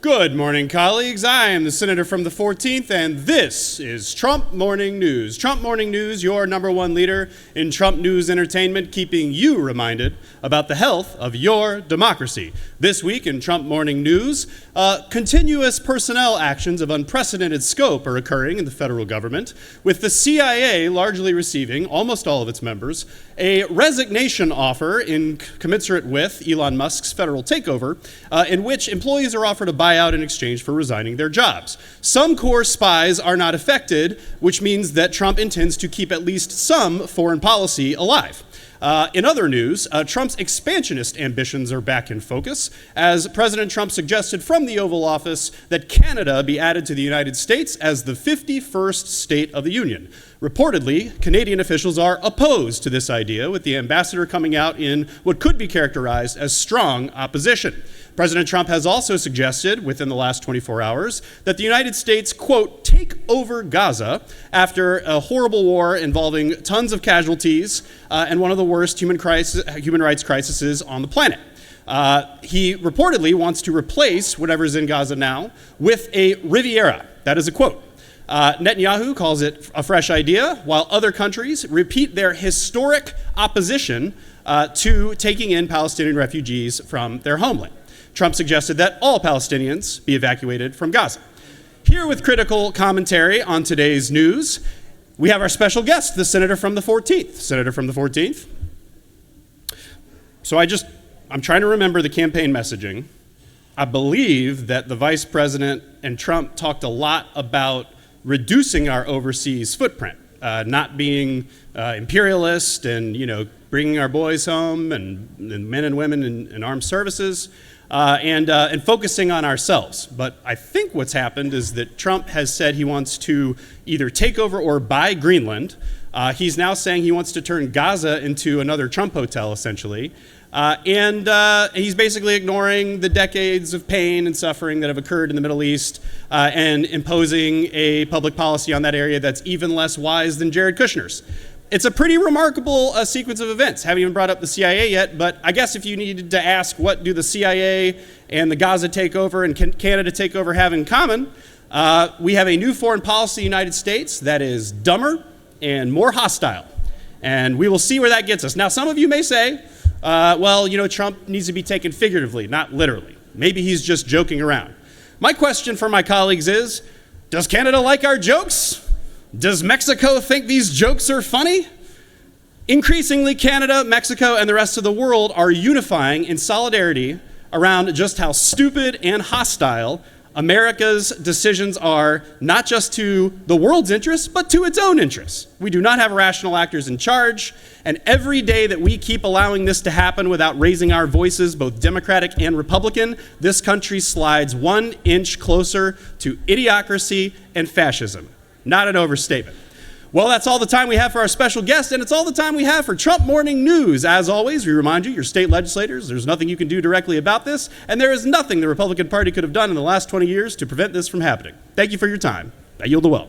Good morning, colleagues. I am the Senator from the 14th, and this is Trump Morning News. Trump Morning News, your number one leader in Trump news entertainment, keeping you reminded about the health of your democracy. This week in Trump Morning News, continuous personnel actions of unprecedented scope are occurring in the federal government, with the CIA largely receiving, almost all of its members, a resignation offer in commensurate with Elon Musk's federal takeover, in which employees are offered a buyout in exchange for resigning their jobs. Some core spies are not affected, which means that Trump intends to keep at least some foreign policy alive. In other news, Trump's expansionist ambitions are back in focus, as President Trump suggested from the Oval Office that Canada be added to the United States as the 51st state of the Union. Reportedly, Canadian officials are opposed to this idea, with the ambassador coming out in what could be characterized as strong opposition. President Trump has also suggested, within the last 24 hours, that the United States, quote, take over Gaza after a horrible war involving tons of casualties and one of the worst human rights crises on the planet. He reportedly wants to replace whatever's in Gaza now with a Riviera. That is a quote. Netanyahu calls it a fresh idea, while other countries repeat their historic opposition to taking in Palestinian refugees from their homeland. Trump suggested that all Palestinians be evacuated from Gaza. Here with critical commentary on today's news, we have our special guest, the Senator from the 14th. Senator from the 14th. So I'm trying to remember the campaign messaging. I believe that the Vice President and Trump talked a lot about reducing our overseas footprint, not being imperialist and, bringing our boys home and men and women in armed services. And focusing on ourselves. But I think what's happened is that Trump has said he wants to either take over or buy Greenland. He's now saying he wants to turn Gaza into another Trump hotel, essentially. And he's basically ignoring the decades of pain and suffering that have occurred in the Middle East and imposing a public policy on that area that's even less wise than Jared Kushner's. It's a pretty remarkable sequence of events. Haven't even brought up the CIA yet, but I guess if you needed to ask what do the CIA and the Gaza takeover and Canada takeover have in common, we have a new foreign policy in the United States that is dumber and more hostile. And we will see where that gets us. Now, some of you may say, Trump needs to be taken figuratively, not literally. Maybe he's just joking around. My question for my colleagues is, does Canada like our jokes? Does Mexico think these jokes are funny? Increasingly, Canada, Mexico, and the rest of the world are unifying in solidarity around just how stupid and hostile America's decisions are, not just to the world's interests, but to its own interests. We do not have rational actors in charge, and every day that we keep allowing this to happen without raising our voices, both Democratic and Republican, this country slides 1 inch closer to idiocracy and fascism. Not an overstatement. Well, that's all the time we have for our special guest, and it's all the time we have for Trump Morning News. As always, we remind you, your state legislators, there's nothing you can do directly about this, and there is nothing the Republican Party could have done in the last 20 years to prevent this from happening. Thank you for your time. I yield the well.